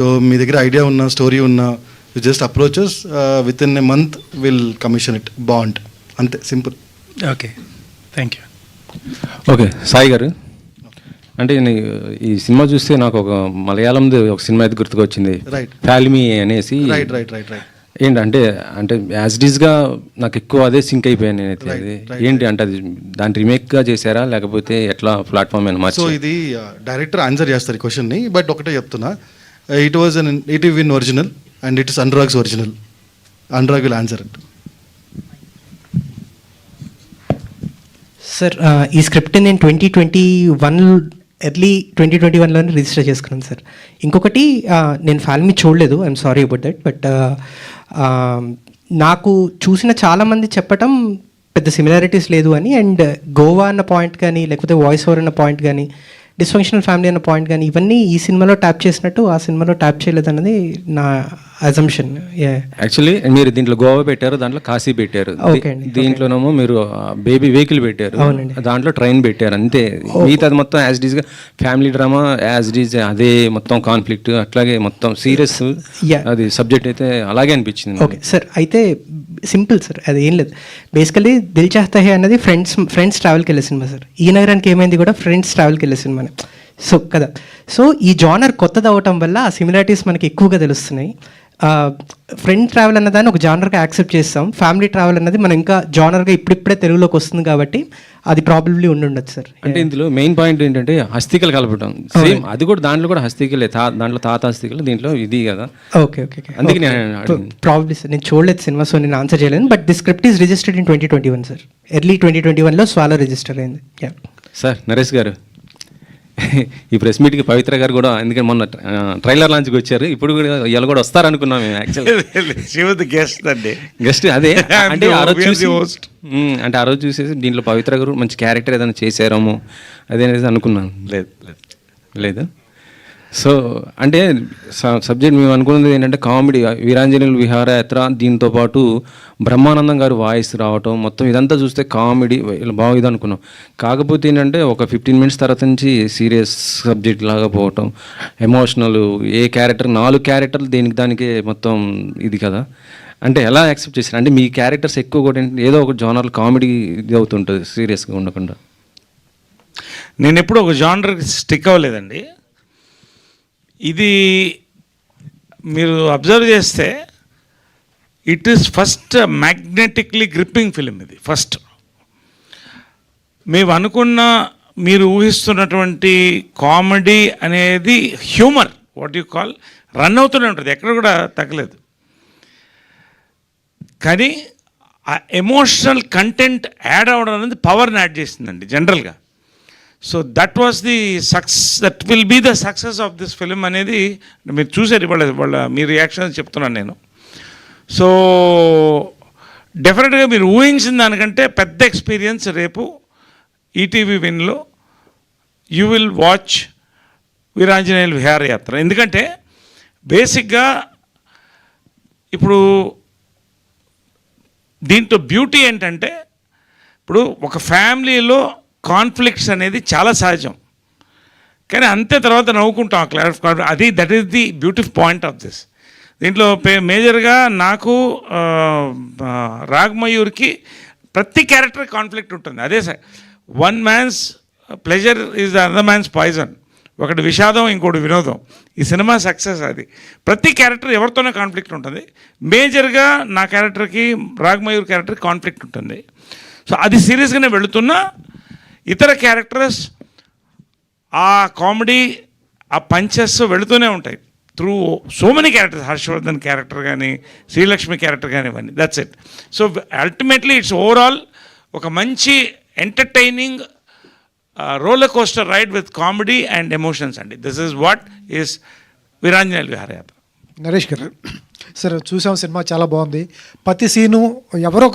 So మీ దగ్గర idea ఉన్న story ఉన్న you just approaches within a month will commission it bond, అంతే simple. Okay, thank you. Okay Sai గారు, అంటే ఈ సినిమా చూస్తే నాకు ఒక మలయాళంది ఒక సినిమా అయితే గుర్తుకొచ్చింది, ఫ్యాల్మీ అనేసి. రైట్ రైట్ రైట్ రైట్ ఏంటంటే అంటే యాజ్ ఇట్ ఈస్గా నాకు ఎక్కువ అదే సింక్ అయిపోయాను నేనైతే. అది ఏంటి అంటే అది దాని రీమేక్గా చేశారా లేకపోతే ఎట్లా ప్లాట్ఫామ్ అయినా మార్చి? సో ఇది డైరెక్టర్ ఆన్సర్ చేస్తారు ఈ క్వశ్చన్ని, బట్ ఒకటే చెప్తున్నా, it was an ETV win original and it is Anurag's original. Anurag will answer it. Sir ఈ స్క్రిప్ట్ నేను 2021 ఎర్లీ 2021లోనే రిజిస్టర్ చేసుకున్నాను సార్. ఇంకొకటి నేను ఫాల్మీ చూడలేదు, I'm sorry about that, but నాకు చూసిన చాలామంది చెప్పటం పెద్ద సిమిలారిటీస్ లేదు అని, అండ్ గోవా అన్న పాయింట్ కానీ లేకపోతే వాయిస్ ఓవర్ అన్న పాయింట్ కానీ డిస్ఫంక్షనల్ ఫ్యామిలీ అన్న పాయింట్ కానీ ఇవన్నీ ఈ సినిమాలో ట్యాప్ చేసినట్టు ఆ సినిమాలో ట్యాప్ చేయలేదన్నది నా అజంప్షన్. యాక్చువల్లీ మీరు దీంట్లో గోవా పెట్టారు, దాంట్లో కాశీ పెట్టారు, దీంట్లోనేమో మీరు బేబీ వెహికల్ పెట్టారు, దాంట్లో ట్రైన్ పెట్టారు, అంతే. మిగతాది మొత్తం యాజ్ డీజ్గా ఫ్యామిలీ డ్రామా యాజ్ డీజ్ అదే మొత్తం కాన్ఫ్లిక్ట్ అట్లాగే మొత్తం సీరియస్ అది సబ్జెక్ట్ అయితే అలాగే అనిపించింది. ఓకే సార్, అయితే సింపుల్ సార్, అది ఏం లేదు. బేసికలీ దిల్ చాహతా హై అన్నది ఫ్రెండ్స్ ట్రావెల్కి వెళ్ళే సినిమా సార్. ఈ నగరానికి ఏమైంది కూడా ఫ్రెండ్స్ ట్రావెల్కి వెళ్ళే సినిమానే. సో కదా, సో ఈ జానర్ కొత్తది అవటం వల్ల ఆ సిమిలారిటీస్ మనకి ఎక్కువగా తెలుస్తున్నాయి. ఫ్రెండ్ ట్రావెల్ అన్నదాన్ని ఒక జానర్గా యాక్సెప్ట్ చేస్తాం, ఫ్యామిలీ ట్రావెల్ అన్నది మనం ఇంకా జానర్గా ఇప్పుడిప్పుడే తెలుగులోకి వస్తుంది కాబట్టి అది ప్రాబబ్లీ ఉండొచ్చు సార్. అంటే ఇందులో మెయిన్ పాయింట్ ఏంటంటే హస్తికలు కలపడం, సేమ్ అది కూడా దాంట్లో కూడా హస్తికలే, దాంట్లో తాత హస్తికలు, దీంట్లో ఇది కదా. ఓకే ఓకే, అందుకే ప్రాబబ్లీ సార్ నేను చూడలేదు సినిమా, సో నేను ఆన్సర్ చేయలేను. But the script is registered in 2021 sir. Early 2021లో స్వాలో రిజిస్టర్ అయింది. సార్ నరేష్ గారు, ఈ ప్రెస్ మీట్కి పవిత్ర గారు కూడా, ఎందుకంటే మొన్న ట్రైలర్ లాంచ్కి వచ్చారు, ఇప్పుడు కూడా ఇలా కూడా వస్తారనుకున్నాం మేము. యాక్చువల్లీ గెస్ట్ అదే అంటే ఆ రోజు చూసేసి దీంట్లో పవిత్ర గారు మంచి క్యారెక్టర్ ఏదైనా చేశారేమో అదేనేది అనుకున్నాను. లేదు. సో అంటే సబ్జెక్ట్ మేము అనుకున్నది ఏంటంటే కామెడీ, వీరాంజనేయులు విహారయాత్ర, దీంతోపాటు బ్రహ్మానందం గారు వాయిస్ రావటం, మొత్తం ఇదంతా చూస్తే కామెడీ ఇలా బాగుంది అనుకున్నాం. కాకపోతే ఏంటంటే ఒక 15 minutes తర్వాత నుంచి సీరియస్ సబ్జెక్ట్ లాగా పోవటం, ఎమోషనల్, ఏ క్యారెక్టర్ 4 క్యారెక్టర్లు దేనికి దానికే మొత్తం ఇది కదా. అంటే ఎలా యాక్సెప్ట్ చేశారు? అంటే మీ క్యారెక్టర్స్ ఎక్కువ కూడా ఏదో ఒక జానర్ కామెడీ ఇది అవుతుంటుంది సీరియస్గా ఉండకుండా. నేను ఎప్పుడు ఒక జానర్కి స్టిక్ అవ్వలేదండి. ఇది మీరు అబ్జర్వ్ చేస్తే it is first magnetically gripping film. ఇది ఫస్ట్ మేము అనుకున్న, మీరు ఊహిస్తున్నటువంటి కామెడీ అనేది humour, what you call, run అవుతూనే ఉంటుంది, ఎక్కడ కూడా తగ్గలేదు. కానీ ఆ ఎమోషనల్ కంటెంట్ యాడ్ అవ్వడం అనేది పవర్ని యాడ్ చేసిందండి జనరల్గా. So that was the that will be the success of this film అనేది మీరు చూసారు వాళ్ళ మీ రియాక్షన్ చెప్తున్నాను నేను. సో డెఫినెట్గా మీరు ఊహించిన దానికంటే పెద్ద ఎక్స్పీరియన్స్ రేపు ఈటీవీ విన్లో you will watch Veeranjaneyulu Viharayatra. ఎందుకంటే బేసిక్గా ఇప్పుడు దీంట్లో బ్యూటీ ఏంటంటే, ఇప్పుడు ఒక ఫ్యామిలీలో కాన్ఫ్లిక్ట్స్ అనేది చాలా సహజం, కానీ అంతే తర్వాత నవ్వుకుంటాం అది. That is the beautiful point of this. దీంట్లో మేజర్గా నాకు రాగ్మయూర్కి ప్రతి క్యారెక్టర్ కాన్ఫ్లిక్ట్ ఉంటుంది. అదే sir, one man's pleasure is the other man's poison. ఒకటి విషాదం, ఇంకోటి వినోదం. ఈ సినిమా సక్సెస్ అది. ప్రతి క్యారెక్టర్ ఎవరితోనే కాన్ఫ్లిక్ట్ ఉంటుంది. మేజర్గా నా క్యారెక్టర్కి, రాగ్మయూర్ క్యారెక్టర్కి కాన్ఫ్లిక్ట్ ఉంటుంది. సో అది సీరియస్గానే వెళుతున్నా, ఇతర క్యారెక్టర్స్ ఆ కామెడీ, ఆ పంచెస్ వెళుతూనే ఉంటాయి through so many characters. Harshavardhan character కానీ, శ్రీలక్ష్మి క్యారెక్టర్ కానీ, ఇవన్నీ. That's it. So ultimately it's overall ఒక మంచి entertaining roller coaster ride with comedy and emotions అండి. This is what is Veeranjaneyulu Viharayatra. Naresh గారు, సార్ చూసాం సినిమా చాలా బాగుంది. ప్రతి సీను ఎవరో